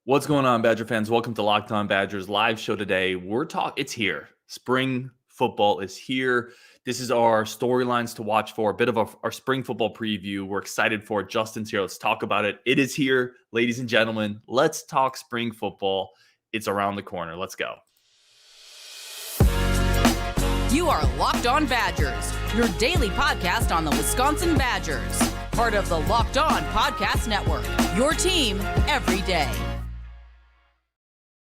What's going on, Badger fans? Welcome to Locked On Badgers live show today. It's here. Spring football is here. This is our storylines to watch for, a bit of our spring football preview. We're excited for it. Justin's here. Let's talk about it. It is here, ladies and gentlemen. Let's talk spring football. It's around the corner. Let's go. You are Locked On Badgers, your daily podcast on the Wisconsin Badgers. Part of the Locked On Podcast Network, your team every day.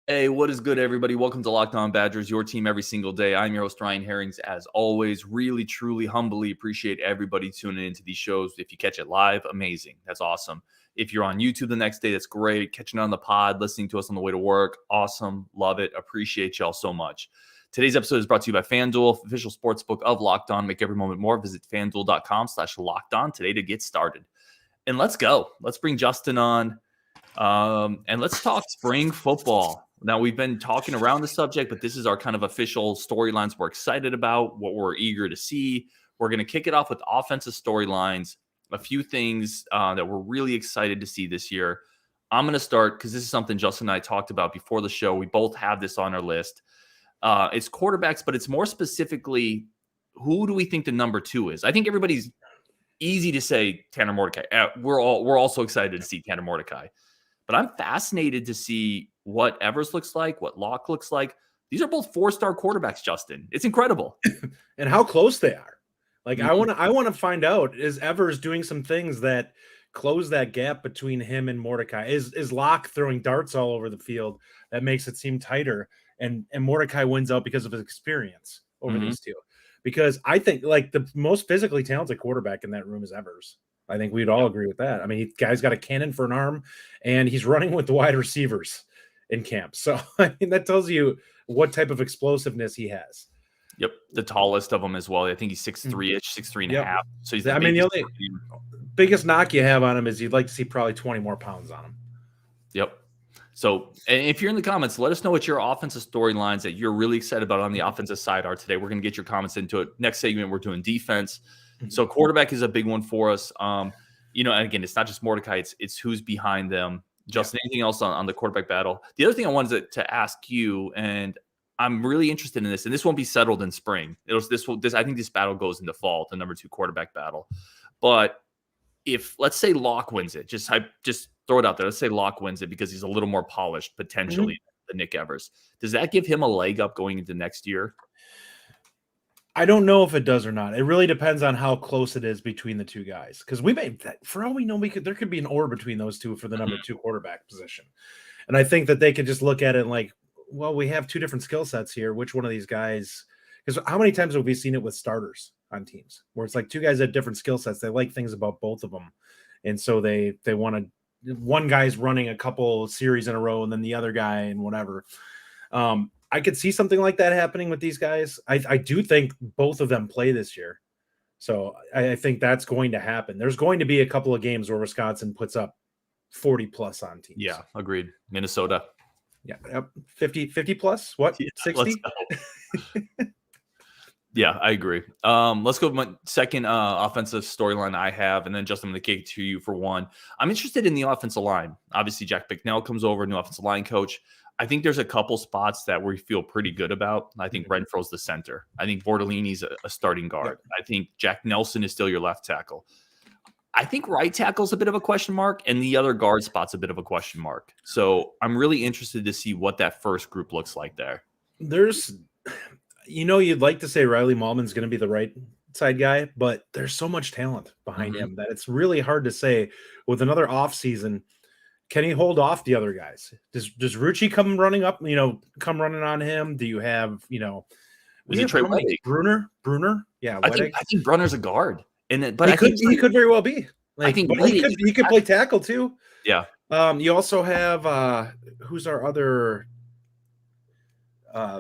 Hey, what is good, everybody? Welcome to Locked On Badgers, your team every single day. I'm your host, Ryan Herrings, as always. Really, truly, humbly appreciate everybody tuning into these shows. If you catch it live, amazing. That's awesome. If you're on YouTube the next day, that's great. Catching it on the pod, listening to us on the way to work, awesome. Love it. Appreciate y'all so much. Today's episode is brought to you by FanDuel, official sportsbook of Locked On. Make every moment more. Visit FanDuel.com/LockedOn today to get started. And let's go. Let's bring Justin on, and let's talk spring football. Now, we've been talking around the subject, but this is our kind of official storylines we're excited about, what we're eager to see. We're going to kick it off with offensive storylines, a few things that we're really excited to see this year. I'm going to start because this is something Justin and I talked about before the show. We both have this on our list. It's quarterbacks, but it's more specifically, who do we think the number 2 is? I think everybody's easy to say Tanner Mordecai. We're also excited to see Tanner Mordecai. But I'm fascinated to see what Evers looks like, what Locke looks like. These are both 4-star quarterbacks, Justin. It's incredible. And how close they are. Like, I want to find out, is Evers doing some things that close that gap between him and Mordecai? Is Locke throwing darts all over the field that makes it seem tighter? And Mordecai wins out because of his experience over these two. Because I think, like, the most physically talented quarterback in that room is Evers. I think we'd all agree with that. I mean, guy's got a cannon for an arm, and he's running with the wide receivers in camp. So, I mean, that tells you what type of explosiveness he has. Yep, the tallest of them as well. I think he's 6'3"-ish, 6'3" and a half. So he's the only biggest knock you have on him is you'd like to see probably 20 more pounds on him. Yep. So, and if you're in the comments, let us know what your offensive storylines that you're really excited about on the offensive side are today. We're going to get your comments into it. Next segment, we're doing defense. So quarterback is a big one for us. And again, it's not just Mordecai, it's who's behind them. Justin, anything else on the quarterback battle? The other thing I wanted to ask you, and I'm really interested in this, and this won't be settled in spring. I think this battle goes into fall, the number 2 quarterback battle. But if, let's say, Locke wins it, just throw it out there. Let's say Locke wins it because he's a little more polished potentially than Nick Evers. Does that give him a leg up going into next year? I don't know if it does or not. It really depends on how close it is between the two guys. Because for all we know, there could be an or between those two for the number 2 quarterback position. And I think that they could just look at it like, well, we have 2 different skill sets here. Which one of these guys? Because how many times have we seen it with starters on teams where it's like 2 guys have different skill sets? They like things about both of them. And so they want to, one guy's running a couple series in a row and then the other guy and whatever. I could see something like that happening with these guys. I do think both of them play this year. So I think that's going to happen. There's going to be a couple of games where Wisconsin puts up 40 plus on teams. Yeah, agreed. Minnesota. Yeah, 50 plus? What? Yeah, 60? Yeah, I agree. Let's go with my second offensive storyline I have, and then Justin, I'm going to kick it to you for one. I'm interested in the offensive line. Obviously, Jack Bicknell comes over, new offensive line coach. I think there's a couple spots that we feel pretty good about. I think Renfro's the center. I think Bordolini's a starting guard. I think Jack Nelson is still your left tackle. I think right tackle's a bit of a question mark, and the other guard spot's a bit of a question mark. So I'm really interested to see what that first group looks like there. You'd like to say Riley Mahlman's going to be the right side guy, but there's so much talent behind him that it's really hard to say. With another off season, can he hold off the other guys? Does Rucci come running on him? Do you have, Was it Trey White? Bruner? Yeah. I think Brunner's a guard. But he could very well be. I think he could play tackle too. Yeah. You also have who's our other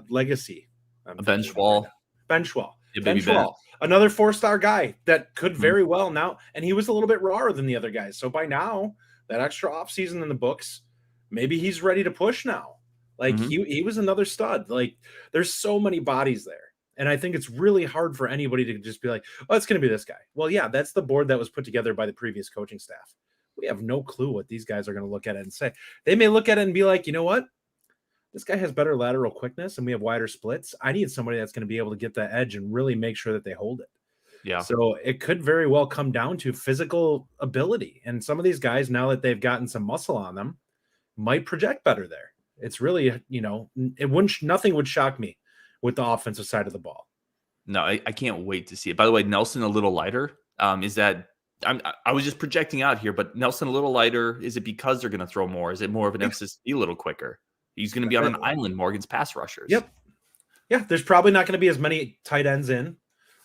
legacy? Benchwall. Yeah, Benchwall. Another 4-star guy that could very well now, and he was a little bit rawer than the other guys. So by now, that extra offseason in the books, maybe he's ready to push now. Like he was another stud. Like there's so many bodies there. And I think it's really hard for anybody to just be like, oh, it's going to be this guy. Well, yeah, that's the board that was put together by the previous coaching staff. We have no clue what these guys are going to look at it and say. They may look at it and be like, you know what? This guy has better lateral quickness and we have wider splits. I need somebody that's going to be able to get that edge and really make sure that they hold it. Yeah. So it could very well come down to physical ability. And some of these guys, now that they've gotten some muscle on them, might project better there. It's really, nothing would shock me with the offensive side of the ball. No, I can't wait to see it. By the way, Nelson a little lighter. I was just projecting out here, but Nelson a little lighter. Is it because they're going to throw more? Is it more of an emphasis to be a little quicker? He's going to be on an island more against pass rushers. Yep. Yeah, there's probably not going to be as many tight ends in.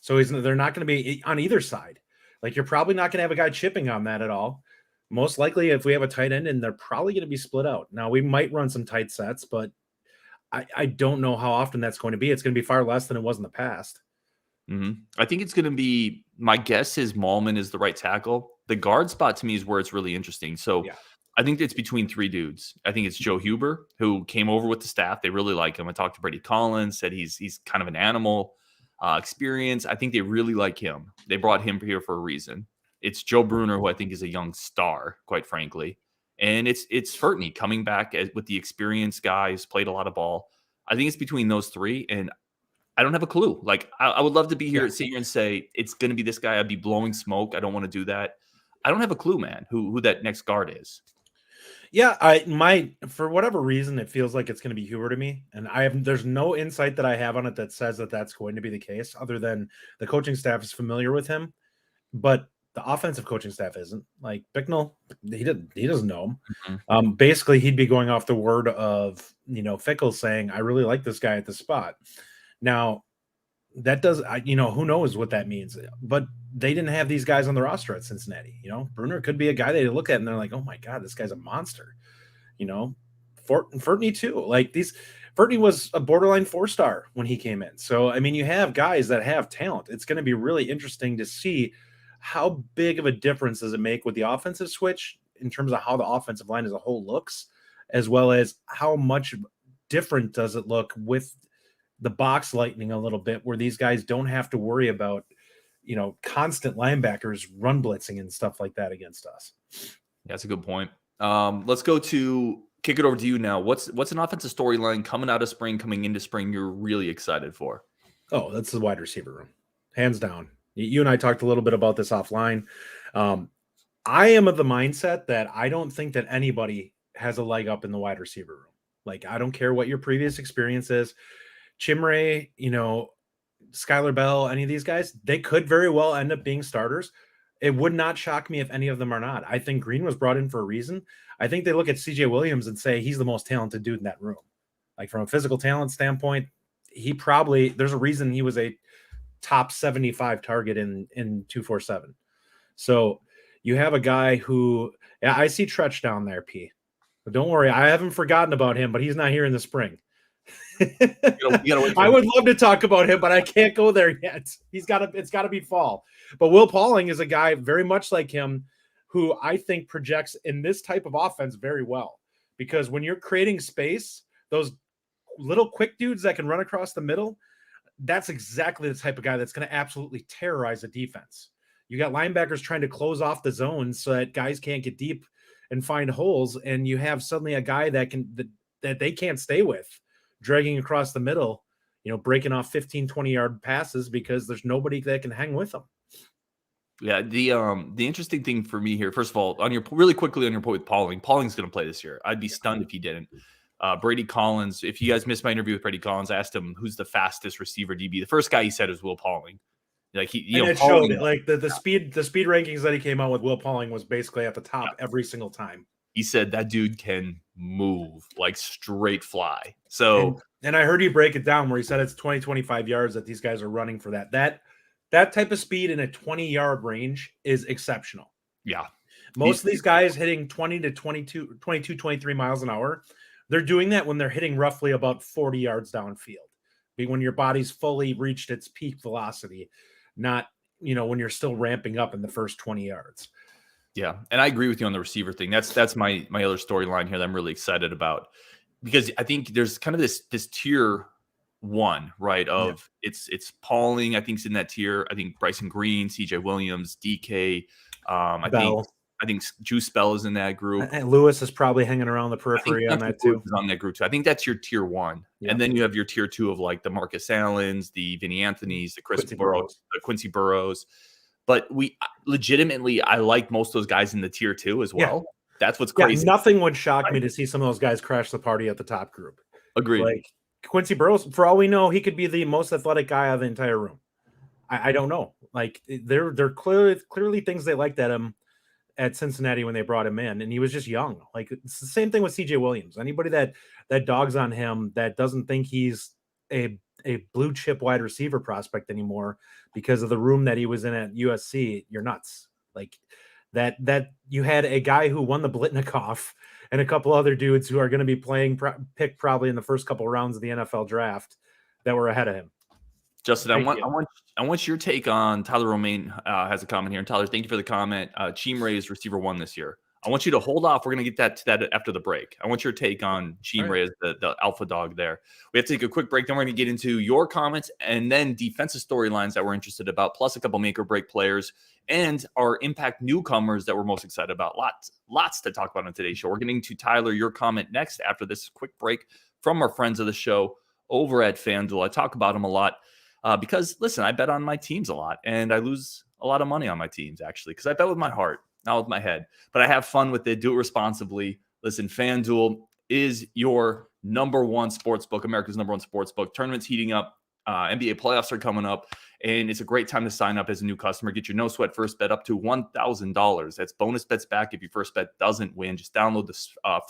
So they're not going to be on either side. Like, you're probably not going to have a guy chipping on that at all. Most likely, if we have a tight end in, they're probably going to be split out. Now, we might run some tight sets, but I don't know how often that's going to be. It's going to be far less than it was in the past. Mm-hmm. I think it's going to be, my guess is Malman is the right tackle. The guard spot to me is where it's really interesting. So yeah. I think it's between three dudes. I think it's Joe Huber, who came over with the staff. They really like him. I talked to Brady Collins, said he's kind of an animal experience. I think they really like him. They brought him here for a reason. It's Joe Bruner, who I think is a young star, quite frankly. And it's Furtney coming back with the experienced guy who's played a lot of ball. I think it's between those three, and I don't have a clue. Like, I would love to be here, sit here and say, it's going to be this guy. I'd be blowing smoke. I don't want to do that. I don't have a clue, man, who that next guard is. Yeah, for whatever reason, it feels like it's going to be Huber to me. And there's no insight that I have on it that says that that's going to be the case, other than the coaching staff is familiar with him. But the offensive coaching staff isn't. Like, Bicknell, he doesn't know him. Mm-hmm. Basically, he'd be going off the word of, Fickell saying, I really like this guy at the spot. Now, that does, who knows what that means. But they didn't have these guys on the roster at Cincinnati. Bruner could be a guy they look at and they're like, oh my God, this guy's a monster. Furtney too. Like, Furtney was a borderline 4-star when he came in. So, I mean, you have guys that have talent. It's going to be really interesting to see how big of a difference does it make with the offensive switch in terms of how the offensive line as a whole looks, as well as how much different does it look with the box lightening a little bit, where these guys don't have to worry about, constant linebackers run blitzing and stuff like that against us. Yeah, that's a good point. Let's kick it over to you now. What's an offensive storyline coming out of spring, coming into spring, you're really excited for? Oh, that's the wide receiver room. Hands down. You and I talked a little bit about this offline. I am of the mindset that I don't think that anybody has a leg up in the wide receiver room. Like, I don't care what your previous experience is. Chimray, Skylar Bell, any of these guys, they could very well end up being starters. It would not shock me if any of them are not. I think Green was brought in for a reason. I think they look at CJ Williams and say he's the most talented dude in that room. Like, from a physical talent standpoint, there's a reason he was a top 75 target in 247. So you have a guy who, I see Tretch down there, P. But don't worry, I haven't forgotten about him, but he's not here in the spring. I would love to talk about him, but I can't go there yet. It's got to be fall. But Will Pauling is a guy very much like him who I think projects in this type of offense very well, because when you're creating space, those little quick dudes that can run across the middle, that's exactly the type of guy that's going to absolutely terrorize a defense. You got linebackers trying to close off the zones so that guys can't get deep and find holes, and you have suddenly a guy that they can't stay with, dragging across the middle, breaking off 15, 20-yard passes because there's nobody that can hang with them. Yeah, the interesting thing for me here, first of all, really quickly on your point with Pauling's going to play this year. I'd be stunned if he didn't. Brady Collins, if you guys missed my interview with Brady Collins, I asked him who's the fastest receiver DB. The first guy he said was Will Pauling. Like, it showed it. Like the speed rankings that he came out with, Will Pauling was basically at the top every single time. He said that dude can move, like straight fly. So, and I heard you break it down where he said it's 20, 25 yards that these guys are running for that. That type of speed in a 20-yard range is exceptional. Yeah. Most of these guys hitting 20 to 22, 23 miles an hour, they're doing that when they're hitting roughly about 40 yards downfield. When your body's fully reached its peak velocity, not, when you're still ramping up in the first 20 yards. Yeah, and I agree with you on the receiver thing. That's my other storyline here that I'm really excited about, because I think there's kind of this tier one, right? Of it's Pauling, I think, is in that tier. I think Bryson Green, CJ Williams, DK, I think I think Juice Bell is in that group. And Lewis is probably hanging around the periphery on that too. Is on that group too. I think that's your tier 1. Yep. And then you have your tier 2 of like the Marcus Allens, the Vinny Anthonys, the Quincy Burrows. But legitimately, I like most of those guys in the tier 2 as well. Yeah. That's what's crazy. Nothing would shock me to see some of those guys crash the party at the top group. Agreed. Like Quincy Burrows, for all we know, he could be the most athletic guy out of the entire room. I don't know. Like they're clearly things they liked at him at Cincinnati when they brought him in, and he was just young. Like it's the same thing with CJ Williams. Anybody that dogs on him that doesn't think he's a blue chip wide receiver prospect anymore because of the room that he was in at USC, you're nuts. Like that you had a guy who won the Blitnikoff and a couple other dudes who are going to be playing picked probably in the first couple of rounds of the NFL draft that were ahead of him. Justin, I want your take on Tyler Romaine has a comment here. And Tyler, thank you for the comment. Chimere is receiver 1 this year. I want you to hold off. We're going to get to that after the break. I want your take on Chimere as the alpha dog there. We have to take a quick break. Then we're going to get into your comments and then defensive storylines that we're interested about, plus a couple make or break players and our impact newcomers that we're most excited about. Lots to talk about on today's show. We're getting to Tyler, your comment next after this quick break from our friends of the show over at FanDuel. I talk about them a lot. Because, listen, I bet on my teams a lot, and I lose a lot of money on my teams, actually, because I bet with my heart, not with my head. But I have fun with it. Do it responsibly. Listen, FanDuel is your number 1 sports book, America's number 1 sports book. Tournaments heating up. NBA playoffs are coming up, and it's a great time to sign up as a new customer. Get your no-sweat first bet up to $1,000. That's bonus bets back if your first bet doesn't win. Just download the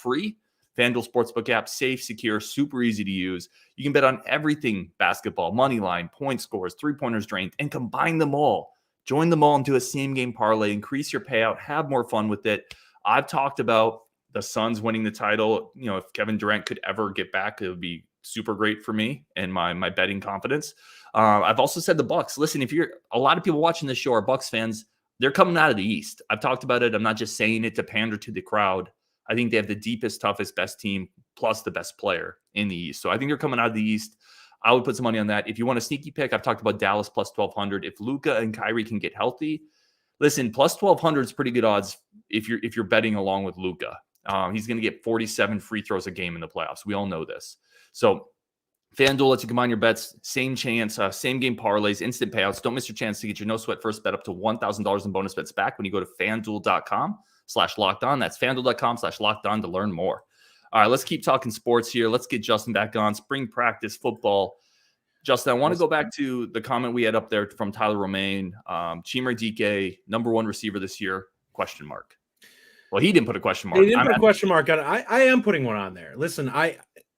free FanDuel Sportsbook app, safe, secure, super easy to use. You can bet on everything basketball, money line, point scores, three-pointers drained, and combine them all. Join them all and do a same-game parlay. Increase your payout. Have more fun with it. I've talked about the Suns winning the title. You know, if Kevin Durant could ever get back, it would be super great for me and my betting confidence. I've also said the Bucks. Listen, if you're a lot of people watching this show are Bucks fans, they're coming out of the East. I've talked about it. I'm not just saying it to pander to the crowd. I think they have the deepest, toughest, best team, plus the best player in the East. So I think they're coming out of the East. I would put some money on that. If you want a sneaky pick, I've talked about Dallas plus 1,200. If Luka and Kyrie can get healthy, listen, plus 1,200 is pretty good odds if you're betting along with Luka. He's going to get 47 free throws a game in the playoffs. We all know this. So FanDuel lets you combine your bets, same chance, same game parlays, instant payouts. Don't miss your chance to get your no sweat first bet up to $1,000 in bonus bets back when you go to FanDuel.com/lockedon. That's FanDuel.com/lockedon to learn more. All right, let's keep talking sports here. Let's get Justin back on. Spring practice football. Justin, I want to go back to the comment we had up there from Tyler Romaine. Chimere Dike, number 1 receiver this year, question mark. Well, he didn't put a question mark. He didn't put a question mark on it. I am putting one on there. Listen, I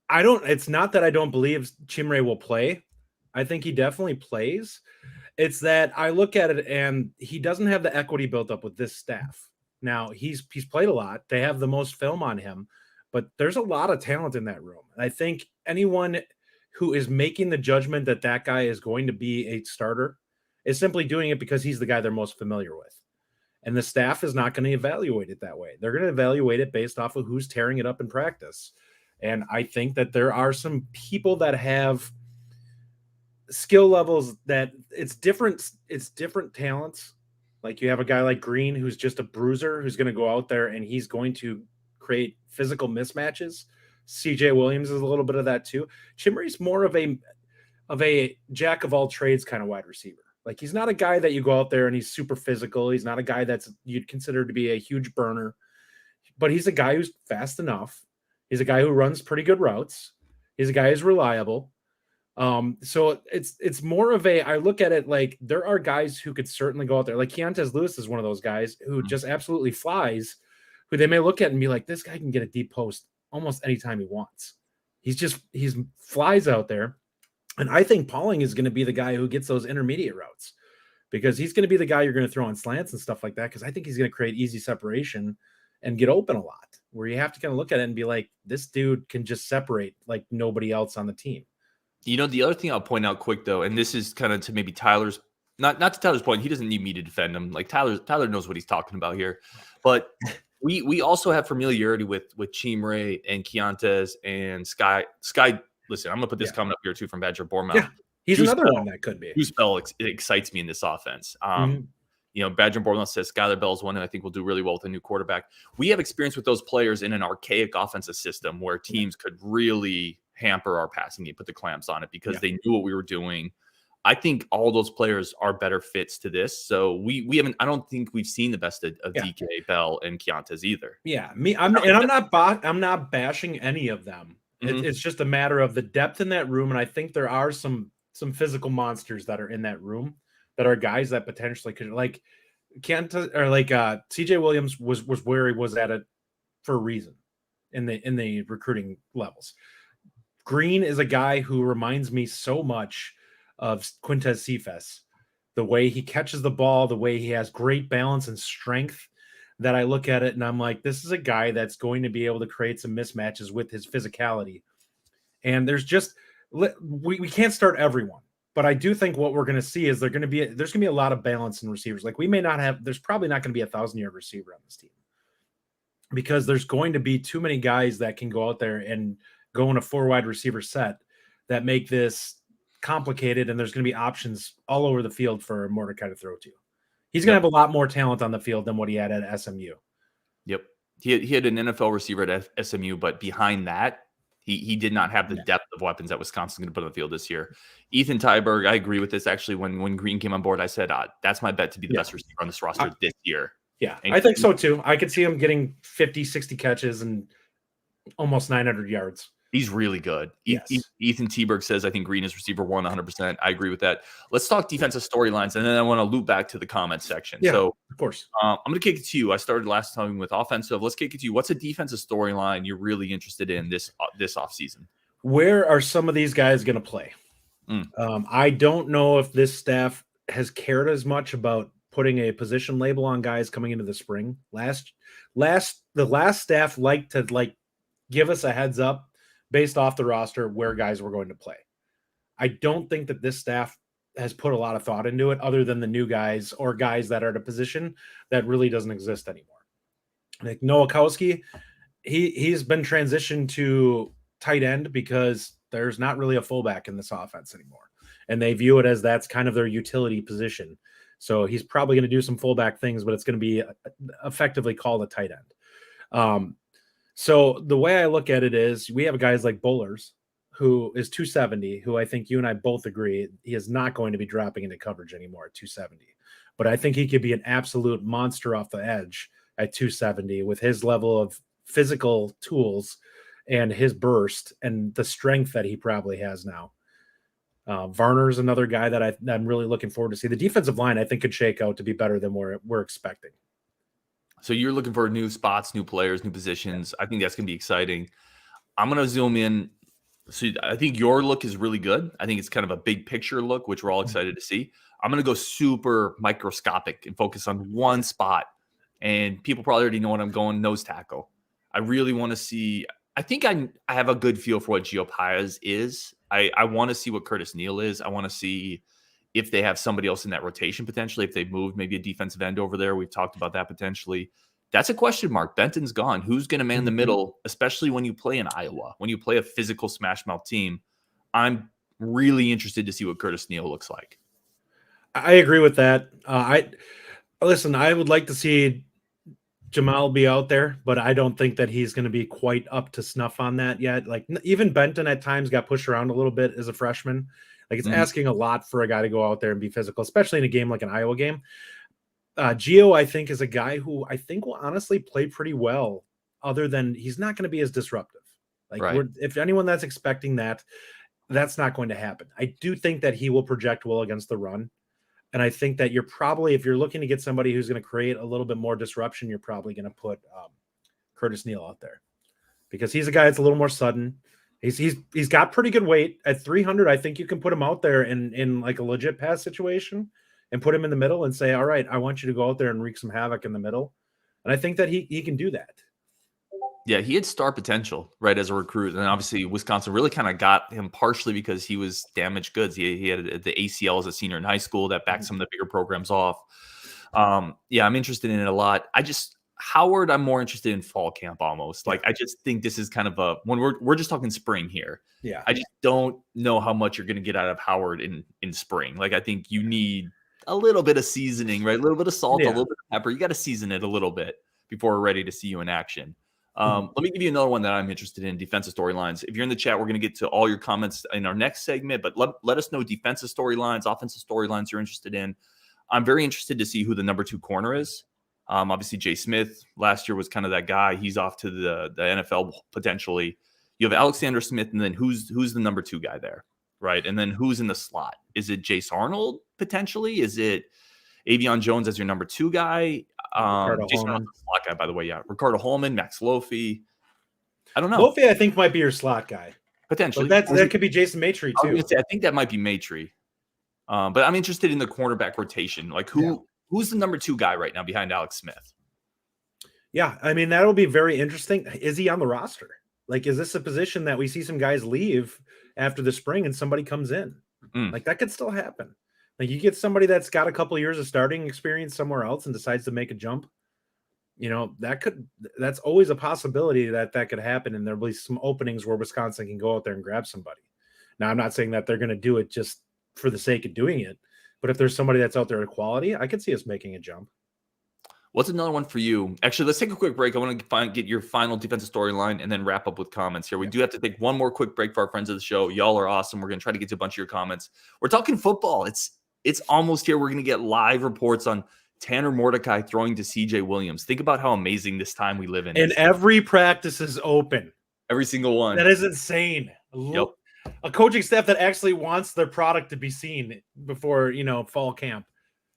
don't, it's not that I don't believe Chimere will play. I think he definitely plays. It's that I look at it and he doesn't have the equity built up with this staff. Now, he's played a lot. They have the most film on him, but there's a lot of talent in that room. And I think anyone who is making the judgment that that guy is going to be a starter is simply doing it because he's the guy they're most familiar with. And the staff is not going to evaluate it that way. They're going to evaluate it based off of who's tearing it up in practice. And I think that there are some people that have skill levels that it's different talents. Like you have a guy like Green, who's just a bruiser, who's going to go out there and he's going to create physical mismatches. CJ Williams is a little bit of that too. Chimere's more of a jack of all trades kind of wide receiver. Like he's not a guy that you go out there and he's super physical. He's not a guy that's you'd consider to be a huge burner, but he's a guy who's fast enough. He's a guy who runs pretty good routes. He's a guy who's reliable. So it's more of I look at it like there are guys who could certainly go out there. Like Keontae Lewis is one of those guys who just absolutely flies, who they may look at and be like, this guy can get a deep post almost anytime he wants. He's flies out there. And I think Pauling is going to be the guy who gets those intermediate routes because he's going to be the guy you're going to throw on slants and stuff like that. Cause I think he's going to create easy separation and get open a lot where you have to kind of look at it and be like, this dude can just separate like nobody else on the team. You know, the other thing I'll point out quick though, and this is kind of to maybe Tyler's not to Tyler's point. He doesn't need me to defend him. Like Tyler knows what he's talking about here, but we also have familiarity with Chimere and Keontae and Sky. Listen, I'm going to put this comment up here too from Badger Bournemouth. Yeah, he's another one that could be. Juice Bell excites me in this offense. You Badger Borland says Skylar Bell's one, and I think will do really well with a new quarterback. We have experience with those players in an archaic offensive system where teams could really hamper our passing game, put the clamps on it because they knew what we were doing. I think all those players are better fits to this. So we haven't. I don't think we've seen the best of DK, Bell, and Keontae's either. Yeah, I'm not bashing any of them. It's just a matter of the depth in that room, and I think there are some physical monsters that are in that room that are guys that potentially could, like Keontae or like CJ Williams was where he was at it for a reason in the recruiting levels. Green is a guy who reminds me so much of Quintez Cephas, the way he catches the ball, the way he has great balance and strength, that I look at it and I'm like, this is a guy that's going to be able to create some mismatches with his physicality. And there's we can't start everyone, but I do think what we're going to see is there's going to be a lot of balance in receivers. Like there's probably not going to be 1,000-yard receiver on this team because there's going to be too many guys that can go out there and go in a 4-wide receiver set that make this complicated, and there's going to be options all over the field for Mordecai to throw to. He's going to have a lot more talent on the field than what he had at SMU. Yep. He had an NFL receiver at SMU, but behind that, he did not have the depth of weapons that Wisconsin's going to put on the field this year. Ethan Tyberg, I agree with this. Actually, when Green came on board, I said, that's my bet to be the best receiver on this roster this year. Yeah, and I think so too. I could see him getting 50, 60 catches and almost 900 yards. He's really good. Yes. Ethan Tyberg says, I think Green is receiver 1, 100%. I agree with that. Let's talk defensive storylines, and then I want to loop back to the comment section. Yeah, so, of course. I'm going to kick it to you. I started last time with offensive. Let's kick it to you. What's a defensive storyline you're really interested in this offseason? Where are some of these guys going to play? I don't know if this staff has cared as much about putting a position label on guys coming into the spring. The last staff liked to give us a heads up based off the roster where guys were going to play. I don't think that this staff has put a lot of thought into it other than the new guys or guys that are at a position that really doesn't exist anymore. Like Nowakowski, he's been transitioned to tight end because there's not really a fullback in this offense anymore. And they view it as that's kind of their utility position. So he's probably going to do some fullback things, but it's going to be effectively called a tight end. So the way I look at it is we have guys like Bowlers, who is 270, who I think you and I both agree he is not going to be dropping into coverage anymore at 270. But I think he could be an absolute monster off the edge at 270 with his level of physical tools and his burst and the strength that he probably has now. Varner's another guy that I'm really looking forward to see. The defensive line, I think, could shake out to be better than we're expecting. So you're looking for new spots, new players, new positions. I think that's going to be exciting. I'm going to zoom in. So I think your look is really good. I think it's kind of a big picture look, which we're all excited to see. I'm going to go super microscopic and focus on one spot. And people probably already know what I'm going, nose tackle. I really want to see – I think I have a good feel for what Gio Paez is. I want to see what Curtis Neal is. I want to see – if they have somebody else in that rotation, potentially, if they've moved maybe a defensive end over there. We've talked about that potentially. That's a question mark. Benton's gone. Who's going to man the middle, especially when you play in Iowa, when you play a physical smash mouth team? I'm really interested to see what Curtis Neal looks like. I agree with that. I would like to see Jamal be out there, but I don't think that he's going to be quite up to snuff on that yet. Like even Benton at times got pushed around a little bit as a freshman. Like it's asking a lot for a guy to go out there and be physical, especially in a game like an Iowa game. Gio, I think, is a guy who I think will honestly play pretty well, other than he's not going to be as disruptive. Like if anyone that's expecting that, that's not going to happen. I do think that he will project well against the run. And I think that if you're looking to get somebody who's going to create a little bit more disruption, you're probably going to put Curtis Neal out there because he's a guy that's a little more sudden. He's got pretty good weight at 300. I think you can put him out there in like a legit pass situation and put him in the middle and say, all right, I want you to go out there and wreak some havoc in the middle. And I think that he can do that. Yeah, he had star potential, right, as a recruit. And obviously Wisconsin really kind of got him partially because he was damaged goods. He had the ACL as a senior in high school that backed some of the bigger programs off. Yeah, I'm interested in it a lot. Howard, I'm more interested in fall camp almost. Like, I just think this is kind of when we're just talking spring here. Yeah. I just don't know how much you're going to get out of Howard in spring. Like, I think you need a little bit of seasoning, right? A little bit of salt, a Yeah. little bit of pepper. You got to season it a little bit before we're ready to see you in action. Mhm. Let me give you another one that I'm interested in, defensive storylines. If you're in the chat, we're going to get to all your comments in our next segment, but let us know defensive storylines, offensive storylines you're interested in. I'm very interested to see who the number 2 corner is. Obviously, Jay Smith last year was kind of that guy. He's off to the NFL potentially. You have Alexander Smith, and then who's the number 2 guy there, right? And then who's in the slot? Is it Jace Arnold potentially? Is it Avion Jones as your number 2 guy? Ricardo Jason Arnold's Holman. the slot guy, by the way. Yeah, Ricardo Holman, Max Lofi. I don't know. Lofi, I think, might be your slot guy. Potentially, But that could be Jason Maitre too. I think that might be Maitre. But I'm interested in the cornerback rotation. Like who's the number 2 guy right now behind Alex Smith? Yeah, I mean, that'll be very interesting. Is he on the roster? Like, is this a position that we see some guys leave after the spring and somebody comes in? Like, that could still happen. Like, you get somebody that's got a couple of years of starting experience somewhere else and decides to make a jump. You know, that's always a possibility that could happen. And there'll be some openings where Wisconsin can go out there and grab somebody. Now, I'm not saying that they're going to do it just for the sake of doing it, but if there's somebody that's out there at quality, I could see us making a jump. What's another one for you? Actually, let's take a quick break. I want to get your final defensive storyline and then wrap up with comments here. We do have to take one more quick break for our friends of the show. Y'all are awesome. We're going to try to get to a bunch of your comments. We're talking football. It's almost here. We're going to get live reports on Tanner Mordecai throwing to CJ Williams. Think about how amazing this time we live in. And every practice is open. Every single one. That is insane. Yep. A coaching staff that actually wants their product to be seen before, fall camp.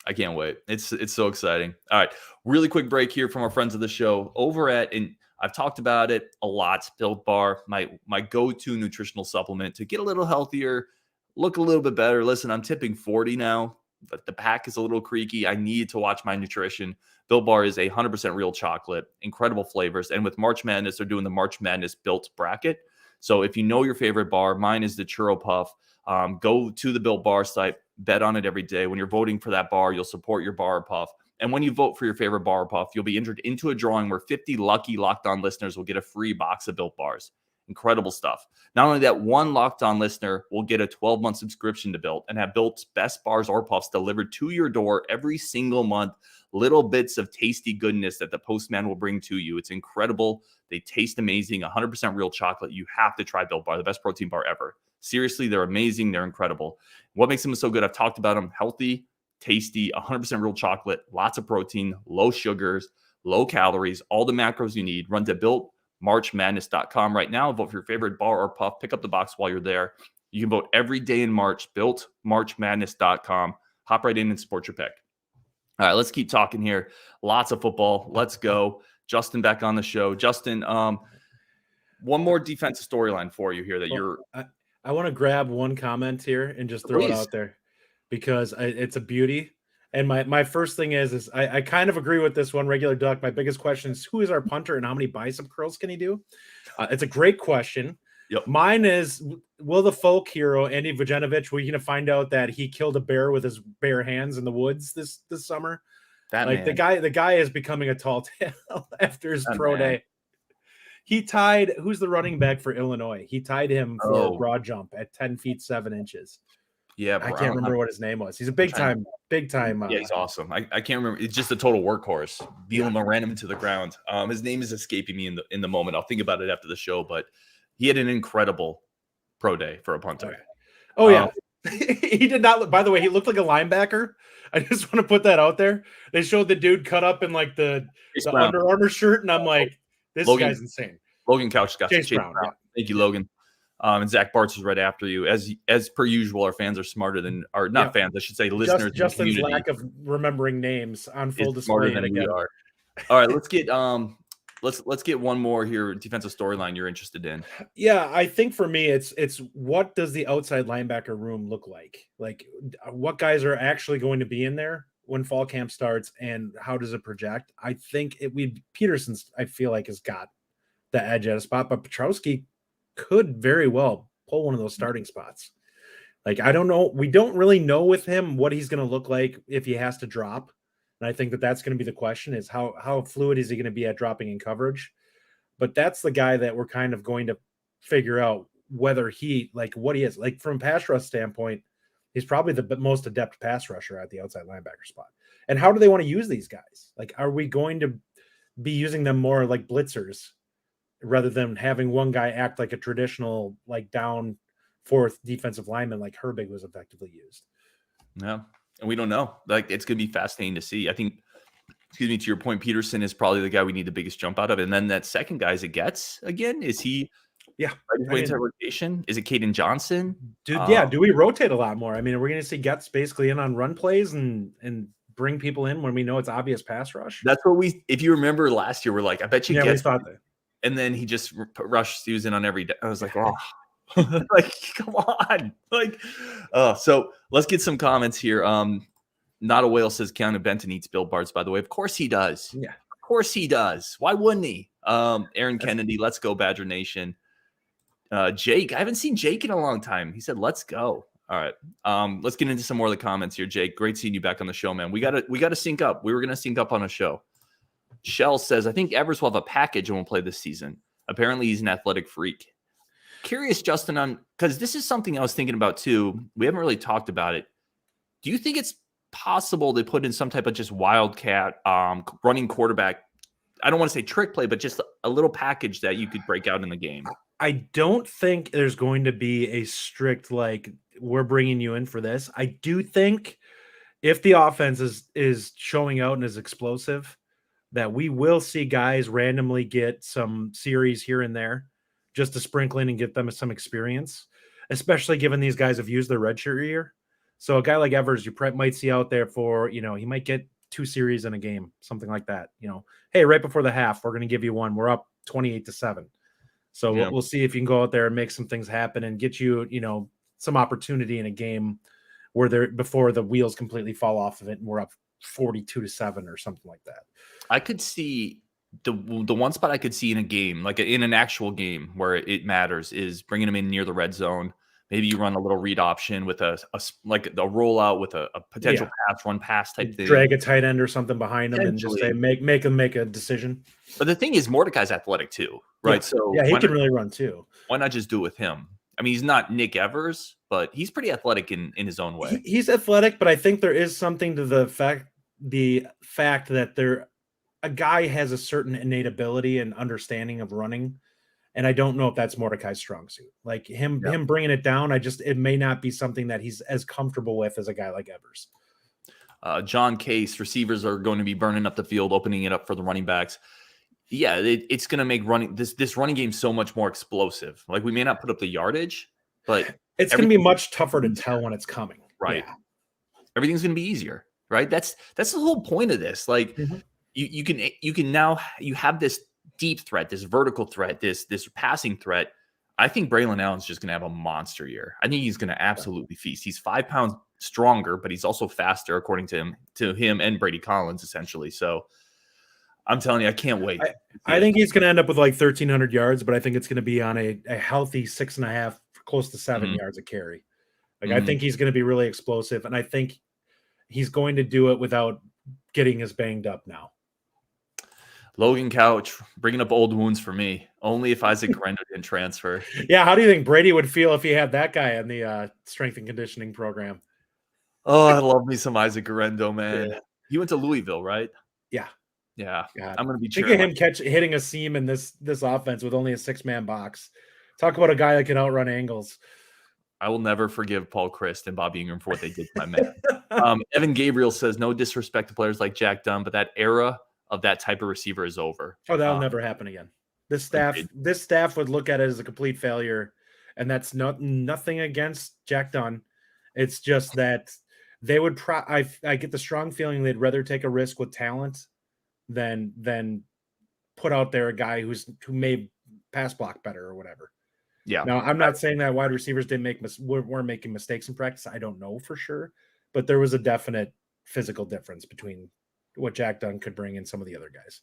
I can't wait. It's so exciting. All right. Really quick break here from our friends of the show over at, and I've talked about it a lot, Built Bar, my go-to nutritional supplement to get a little healthier, look a little bit better. Listen, I'm tipping 40 now, but the pack is a little creaky. I need to watch my nutrition. Built Bar is 100% real chocolate, incredible flavors. And with March Madness, they're doing the March Madness Built bracket. So if you know your favorite bar, mine is the Churro Puff. Go to the Built Bar site, bet on it every day. When you're voting for that bar, you'll support your bar or puff. And when you vote for your favorite bar or puff, you'll be entered into a drawing where 50 lucky Locked On listeners will get a free box of Built Bars. Incredible stuff. Not only that, one Locked On listener will get a 12-month subscription to Built and have Built's best bars or puffs delivered to your door every single month. Little bits of tasty goodness that the postman will bring to you. It's incredible. They taste amazing. 100% real chocolate. You have to try Built Bar, the best protein bar ever. Seriously, they're amazing. They're incredible. What makes them so good? I've talked about them. Healthy, tasty, 100% real chocolate, lots of protein, low sugars, low calories, all the macros you need. Run to BuiltMarchMadness.com right now. Vote for your favorite bar or puff. Pick up the box while you're there. You can vote every day in March. BuiltMarchMadness.com. Hop right in and support your pick. All right, let's keep talking here. Lots of football. Let's go. Justin back on the show. Justin, one more defensive storyline for you here that I want to grab one comment here and just throw it out there because it's a beauty. And my first thing is I kind of agree with this one, Regular Duck. My biggest question is, who is our punter and how many bicep curls can he do? It's a great question. Yep. Mine is, will the folk hero, Andy Vujanovic, we're going to find out that he killed a bear with his bare hands in the woods this summer? The guy is becoming a tall tale after his pro day. He tied, who's the running back for Illinois? He tied him for a broad jump at 10 feet 7 inches. Yeah, I can't remember what his name was. He's a big time. Yeah, he's awesome. I can't remember. It's just a total workhorse. Bielema ran him into the ground. His name is escaping me in the moment. I'll think about it after the show, but he had an incredible pro day for a punter. Oh yeah. He did not look, by the way, he looked like a linebacker. I just want to put that out there. They showed the dude cut up in like the Under Armour shirt, and I'm like, this guy's insane. Logan Couch got Chase Brown. Yeah. Thank you, Logan. And Zach Bartz is right after you. As per usual, our fans are smarter than, or not fans, I should say, listeners. Justin's lack of remembering names on full display. Smarter than we are. All right, let's get one more here. Defensive storyline you're interested in. Yeah, I think for me, it's what does the outside linebacker room look like? Like, what guys are actually going to be in there when fall camp starts, and how does it project? I think Peterson's, I feel like, has got the edge at a spot, but Petrowski could very well pull one of those starting spots. Like, I don't know. We don't really know with him what he's going to look like if he has to drop. And I think that's going to be the question, is how fluid is he going to be at dropping in coverage? But that's the guy that we're kind of going to figure out whether what he is. Like, from a pass rush standpoint, He's probably the most adept pass rusher at the outside linebacker spot. And how do they want to use these guys? Like, are we going to be using them more like blitzers rather than having one guy act like a traditional, like down fourth defensive lineman, like Herbig was effectively used? Yeah. And we don't know. Like, it's going to be fascinating to see. I think, to your point, Peterson is probably the guy we need the biggest jump out of. And then that second guy, is it Getz again? Is he into rotation? Is it Caden Johnson? Dude, do we rotate a lot more? I mean, are we going to see Getz basically in on run plays and bring people in when we know it's obvious pass rush? That's what if you remember last year, we're like, I bet you Getz. We thought that. And then he just rushed. He was in on every day. I was like, oh, like, come on. Like, so let's get some comments here. Not a Whale says Keanu Benton eats Built Bars, by the way. Of course he does. Yeah. Of course he does. Why wouldn't he? Aaron Kennedy, let's go Badger Nation. Jake, I haven't seen Jake in a long time. He said, let's go. All right. Let's get into some more of the comments here, Jake. Great seeing you back on the show, man. We gotta sync up. We were gonna sync up on a show. Shell says, I think Evers will have a package and will play this season. Apparently he's an athletic freak. Curious, Justin, on because this is something I was thinking about too. We haven't really talked about it. Do you think it's possible they put in some type of just wildcat running quarterback? I don't want to say trick play, but just a little package that you could break out in the game. I don't think there's going to be a strict, like, we're bringing you in for this. I do think if the offense is showing out and is explosive, that we will see guys randomly get some series here and there just to sprinkle in and get them some experience, especially given these guys have used their redshirt year. So a guy like Evers, you might see out there for, he might get 2 series in a game, something like that. Hey, right before the half, we're going to give you one. We're up 28-7. So we'll see if you can go out there and make some things happen and get you, some opportunity in a game where before the wheels completely fall off of it and we're up 42-7 or something like that. I could see the one spot I could see in a game, like in an actual game where it matters, is bringing them in near the red zone. Maybe you run a little read option with a rollout with a potential pass type thing. Drag a tight end or something behind them and just say, make them make a decision. But the thing is, Mordecai's athletic too, right? Yeah. So he can really run too. Why not just do it with him? I mean, he's not Nick Evers, but he's pretty athletic in his own way. He's athletic, but I think there is something to the fact that a guy has a certain innate ability and understanding of running. And I don't know if that's Mordecai's strong suit. Like him bringing it down, it may not be something that he's as comfortable with as a guy like Evers. John Case, receivers are going to be burning up the field, opening it up for the running backs. Yeah, it's going to make this running game so much more explosive. Like, we may not put up the yardage, but it's going to be much tougher to tell when it's coming. Right. Yeah. Everything's going to be easier, right? That's the whole point of this. Like, you can now have this deep threat, this vertical threat, this passing threat. I think Braylon Allen's just going to have a monster year. I think he's going to absolutely feast. He's 5 pounds stronger, but he's also faster, according to him and Brady Collins, essentially. So I'm telling you, I can't wait. I think he's going to end up with like 1,300 yards, but I think it's going to be on a healthy 6.5, close to 7 yards a carry. Like, I think he's going to be really explosive, and I think he's going to do it without getting as banged up now. Logan Couch, bringing up old wounds for me. Only if Isaac Guerrero didn't transfer. Yeah, how do you think Brady would feel if he had that guy in the strength and conditioning program? Oh, I love me some Isaac Guerrero, man. Yeah. He went to Louisville, right? Yeah. Yeah. God. I'm going to be cheering. Think of him hitting a seam in this offense with only a 6-man box. Talk about a guy that can outrun angles. I will never forgive Paul Christ and Bobby Ingram for what they did to my man. Evan Gabriel says, no disrespect to players like Jack Dunn, but that era of that type of receiver is over. Oh, that'll never happen again. This staff would look at it as a complete failure, and that's nothing against Jack Dunn. It's just that they would I get the strong feeling they'd rather take a risk with talent than put out there a guy who may pass block better or whatever. Yeah. Now, I'm not saying that wide receivers weren't making mistakes in practice. I don't know for sure, but there was a definite physical difference between what Jack Dunn could bring in some of the other guys.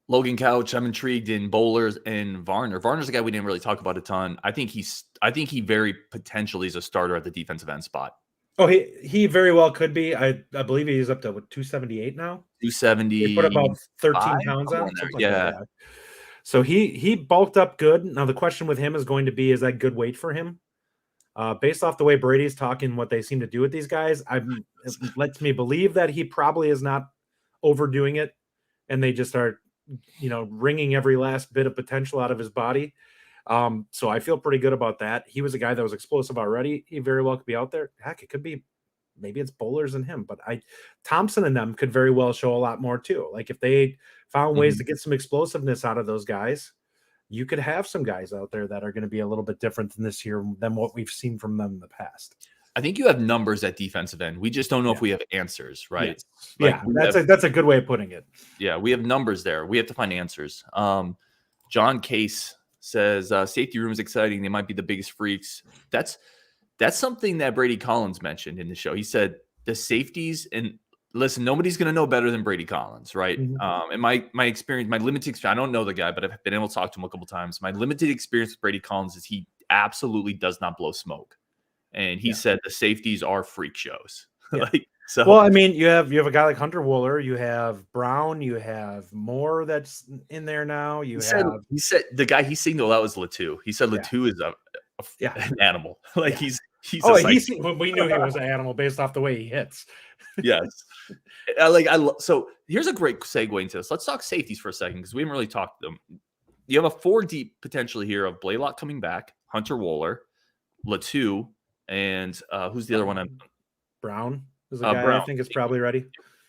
Logan Couch, I'm intrigued in Bowlers and Varner. Varner's a guy we didn't really talk about a ton. I think he very potentially is a starter at the defensive end spot. Oh, he very well could be. I believe he's up to 278 now. 270. He put about 13 pounds on. Yeah. Like that. So he bulked up good. Now the question with him is going to be, is that good weight for him? Based off the way Brady's talking, what they seem to do with these guys, it lets me believe that he probably is not overdoing it, and they just are, wringing every last bit of potential out of his body. So I feel pretty good about that. He was a guy that was explosive already. He very well could be out there. Heck, it could be, maybe it's Bowlers and him, but Thompson and them could very well show a lot more too. Like if they found ways to get some explosiveness out of those guys, you could have some guys out there that are going to be a little bit different than this year than what we've seen from them in the past. I think you have numbers at defensive end. We just don't know if we have answers, right? Yes. That's a good way of putting it. Yeah, we have numbers there. We have to find answers. John Case says safety room is exciting. They might be the biggest freaks. That's something that Brady Collins mentioned in the show. He said the safeties, and listen, nobody's going to know better than Brady Collins, right? And my experience, my limited experience, I don't know the guy, but I've been able to talk to him a couple times. My limited experience with Brady Collins is he absolutely does not blow smoke. And he said the safeties are freak shows. Well, I mean, you have a guy like Hunter Wooler, you have Brown, you have Moore that's in there now. He said the guy he signaled out was Latu. He said Latu is an animal. He's we knew he was an animal based off the way he hits. Yes. So here's a great segue into this. Let's talk safeties for a second because we haven't really talked to them. You have a 4 deep potentially here of Blaylock coming back, Hunter Wooler, Latu, and who's the other one? Brown is a guy I think is probably ready.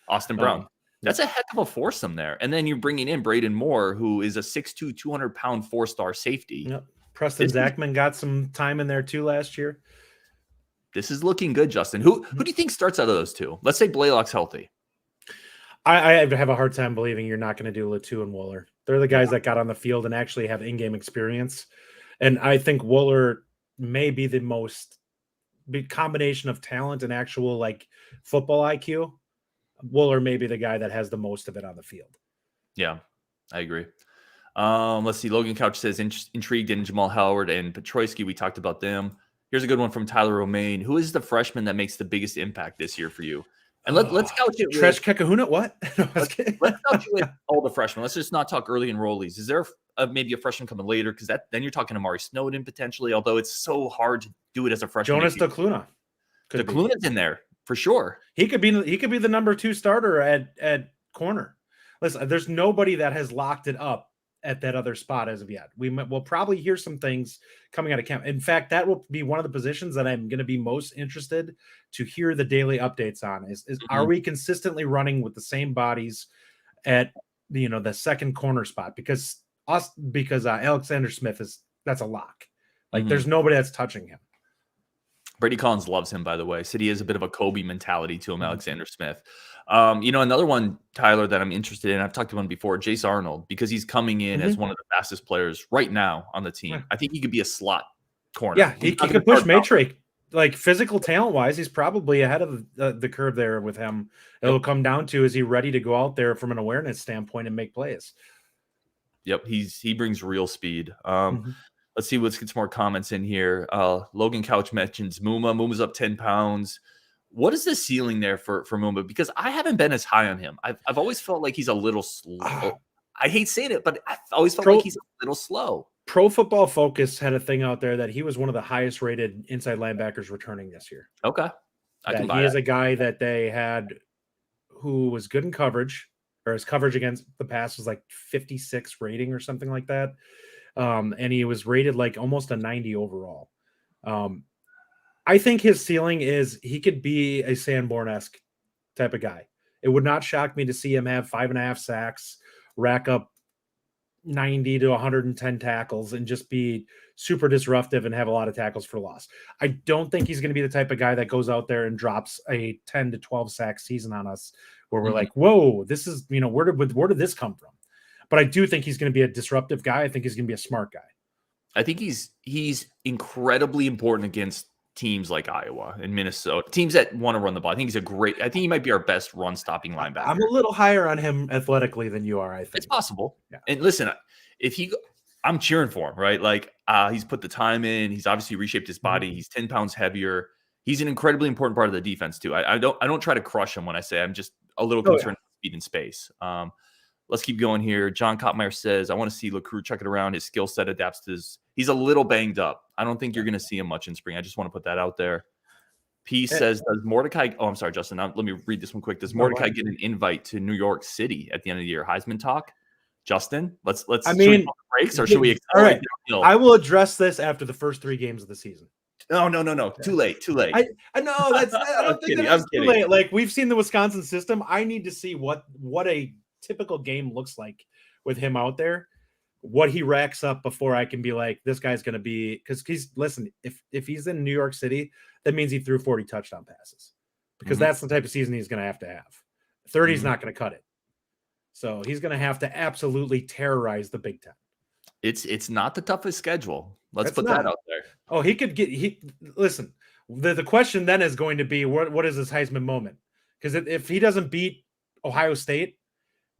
Austin Brown. That's a heck of a foursome there. And then you're bringing in Braden Moore, who is a 6'2", 200-pound 4-star safety. Yep. Preston Zachman got some time in there too last year. This is looking good, Justin. Who do you think starts out of those two? Let's say Blaylock's healthy. I have a hard time believing you're not going to do Latu and Wooler. They're the guys that got on the field and actually have in-game experience. And I think Wooler may be the most big combination of talent and actual football IQ. Wooler may be the guy that has the most of it on the field. Yeah, I agree. Let's see. Logan Couch says intrigued in Jamal Howard and Petroyski. We talked about them. Here's a good one from Tyler Romaine. Who is the freshman that makes the biggest impact this year for you? And let's couch it with Tresh Kekahuna. What? let's couch it with all the freshmen. Let's just not talk early enrollees. Is there maybe a freshman coming later? Because then you're talking Amari Snowden potentially. Although it's so hard to do it as a freshman. Jonas DeCluna. DeCluna's in there for sure. He could be the number 2 starter at corner. Listen, there's nobody that has locked it up at that other spot as of yet. We'll probably hear some things coming out of camp. In fact, that will be one of the positions that I'm going to be most interested to hear the daily updates on is are we consistently running with the same bodies at the second corner spot? Because Alexander Smith that's a lock. There's nobody that's touching him. Brady Collins loves him, by the way. Said he has a bit of a Kobe mentality to him, Alexander Smith. Another one, Tyler, that I'm interested in, I've talked to him before, Jace Arnold, because he's coming in as one of the fastest players right now on the team. I think he could be a slot corner. Yeah, he could push Matrix. Physical talent-wise, he's probably ahead of the curve there with him. It'll come down to, is he ready to go out there from an awareness standpoint and make plays? Yep, he brings real speed. Let's see. Let's get some more comments in here. Logan Couch mentions Muma. Muma's up 10 pounds. What is the ceiling there for Muma? Because I haven't been as high on him. I've always felt like he's a little slow. I hate saying it, but I've always felt like he's a little slow. Pro Football Focus had a thing out there that he was one of the highest rated inside linebackers returning this year. Okay. He is a guy that they had who was good in coverage, or his coverage against the pass was 56 rating or something like that. And he was rated almost a 90 overall. I think his ceiling is he could be a Sanborn-esque type of guy. It would not shock me to see him have 5.5 sacks, rack up 90 to 110 tackles, and just be super disruptive and have a lot of tackles for loss. I don't think he's going to be the type of guy that goes out there and drops a 10 to 12 sack season on us where we're like, whoa, this is, where did this come from? But I do think he's going to be a disruptive guy. I think he's going to be a smart guy. I think he's incredibly important against teams like Iowa and Minnesota, teams that want to run the ball. I think he might be our best run stopping linebacker. I'm a little higher on him athletically than you are, I think. It's possible. Yeah. And listen, I'm cheering for him, right? He's put the time in. He's obviously reshaped his body. He's 10 pounds heavier. He's an incredibly important part of the defense too. I don't try to crush him when I say I'm just a little concerned with speed and space. Let's keep going here. John Kottmeyer says, I want to see LeCroux check it around. His skill set adapts to his. He's a little banged up. I don't think you're going to see him much in spring. I just want to put that out there. P says, does Mordecai – oh, I'm sorry, Justin. Let me read this one quick. Does Mordecai get an invite to New York City at the end of the year? Heisman talk? Justin, let's I mean, should we breaks or should we – all right. I will address this after the first 3 games of the season. No. Too late. I know that's. I don't think that's too late. Like, we've seen the Wisconsin system. I need to see what a typical game looks like with him out there, what he racks up before I can be like, this guy's going to be, because if he's in New York City, that means he threw 40 touchdown passes, because that's the type of season he's going to have. 30 is not going to cut it. So he's going to have to absolutely terrorize the Big Ten. It's not the toughest schedule. Let's put that out there. Oh, listen, the question then is going to be, what is his Heisman moment? Because if he doesn't beat Ohio State,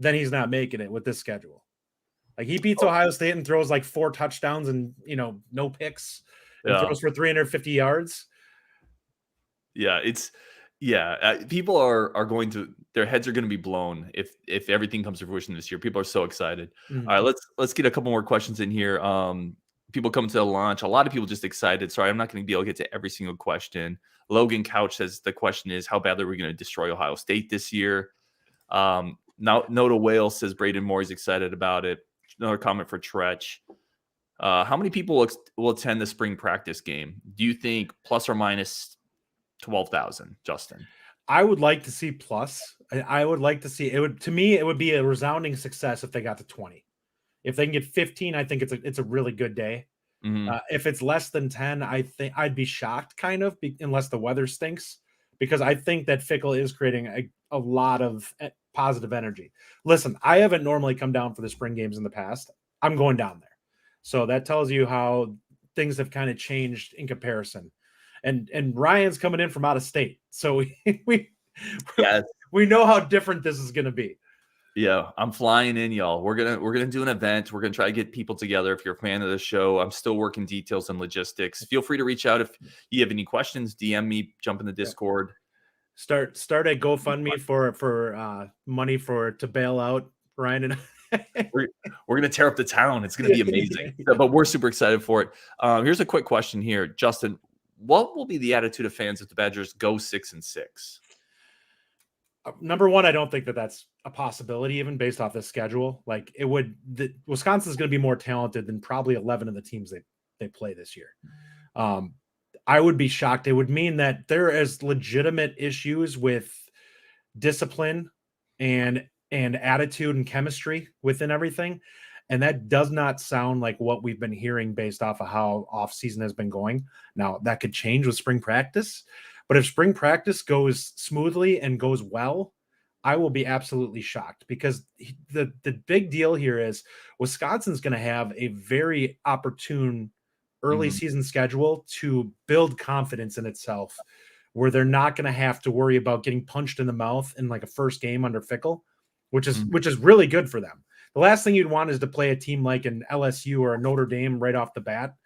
then he's not making it with this schedule. Like, he beats Ohio State and throws like 4 touchdowns and, no picks, and throws for 350 yards. Yeah, people are going to, their heads are going to be blown if everything comes to fruition this year. People are so excited. Mm-hmm. All right, let's get a couple more questions in here. People coming to the launch. A lot of people just excited. Sorry, I'm not going to be able to get to every single question. Logan Couch says the question is, how badly are we going to destroy Ohio State this year? Now, Noda Whale says Braden Moore is excited about it. Another comment for Tretch. How many people will attend the spring practice game? Do you think plus or minus 12,000, Justin? I would like to see plus. I would like to see it. To me, it would be a resounding success if they got to 20. If they can get 15, I think it's a really good day. Mm-hmm. If it's less than 10, I think I'd be shocked, kind of, unless the weather stinks, because I think that Fickell is creating a lot of positive energy. Listen, I haven't normally come down for the spring games in the past. I'm going down there. So that tells you how things have kind of changed in comparison. And Ryan's coming in from out of state. So we know how different this is going to be. Yeah, I'm flying in, y'all. We're gonna do an event. We're gonna try to get people together. If you're a fan of the show, I'm still working details and logistics. Feel free to reach out if you have any questions. DM me, jump in the Discord. Start a GoFundMe for money to bail out Ryan and I. We're gonna tear up the town. It's gonna be amazing. But we're super excited for it. Here's a quick question here, Justin. What will be the attitude of fans if the Badgers go 6-6? Number one, I don't think that's a possibility, even based off the schedule. Like, Wisconsin's going to be more talented than probably 11 of the teams they play this year. I would be shocked. It would mean that there is legitimate issues with discipline and attitude and chemistry within everything. And that does not sound like what we've been hearing based off of how off-season has been going. Now, that could change with spring practice. But if spring practice goes smoothly and goes well, I will be absolutely shocked, because the big deal here is Wisconsin's going to have a very opportune early season schedule to build confidence in itself, where they're not going to have to worry about getting punched in the mouth in like a first game under Fickell, which is really good for them. The last thing you'd want is to play a team like an LSU or a Notre Dame right off the bat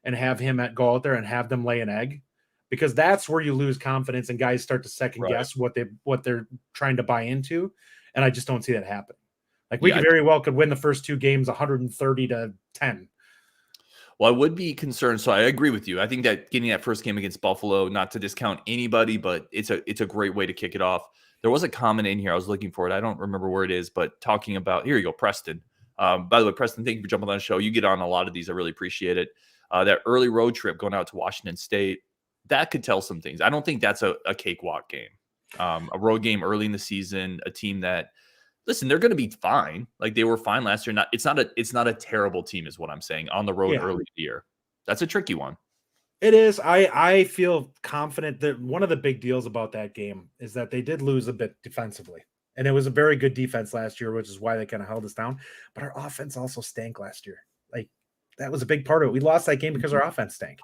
and have him go out there and have them lay an egg. Because that's where you lose confidence and guys start to second guess what they're trying to buy into. And I just don't see that happening. Like, we very well could win the first 2 games 130-10. Well, I would be concerned. So I agree with you. I think that getting that first game against Buffalo, not to discount anybody, but it's a great way to kick it off. There was a comment in here. I was looking for it. I don't remember where it is, but talking about, here you go, Preston. By the way, Preston, thank you for jumping on the show. You get on a lot of these. I really appreciate it. That early road trip going out to Washington State, that could tell some things. I don't think that's a cakewalk game. A road game early in the season, a team that, listen, they're going to be fine. Like, they were fine last year. It's not a terrible team is what I'm saying on the road early in the year. That's a tricky one. It is. I feel confident that one of the big deals about that game is that they did lose a bit defensively. And it was a very good defense last year, which is why they kind of held us down. But our offense also stank last year. Like, that was a big part of it. We lost that game because our offense stank.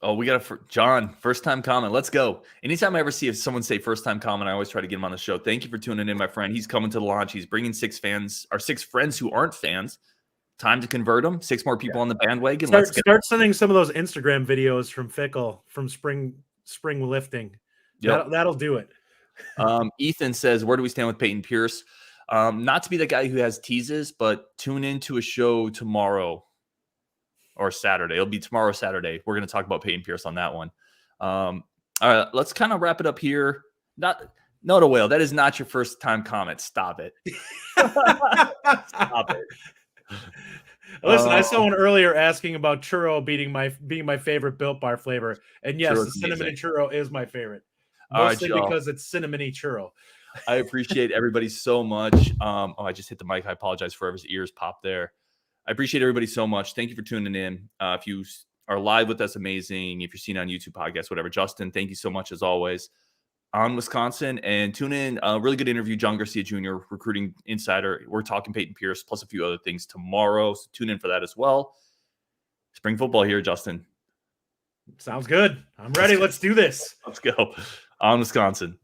Oh, we got John, first-time comment. Let's go. Anytime I ever see someone say first-time comment, I always try to get him on the show. Thank you for tuning in, my friend. He's coming to the launch. He's bringing 6 friends who aren't fans. Time to convert them. 6 more people on the bandwagon. Start sending some of those Instagram videos from Fickell from spring lifting. Yep. That'll do it. Ethan says, where do we stand with Peyton Pierce? Not to be the guy who has teases, but tune into a show tomorrow or Saturday. It'll be tomorrow or Saturday. We're going to talk about Peyton Pierce on that one. All right, let's kind of wrap it up here. Not a whale. That is not your first time comment. Stop it. Stop it. Listen, I saw one earlier asking about churro being my favorite Built Bar flavor, and yes, the cinnamon churro is my favorite, mostly because it's cinnamony churro. I appreciate everybody so much. I just hit the mic. I apologize for whoever's ears popped there. I appreciate everybody so much. Thank you for tuning in. If you are live with us, amazing. If you're seeing on YouTube podcast, whatever, Justin, thank you so much as always. On Wisconsin, and tune in. A really good interview, John Garcia Jr., recruiting insider. We're talking Peyton Pierce plus a few other things tomorrow, so tune in for that as well. Spring football here, Justin. Sounds good. I'm ready. Let's do this. Let's go. On Wisconsin.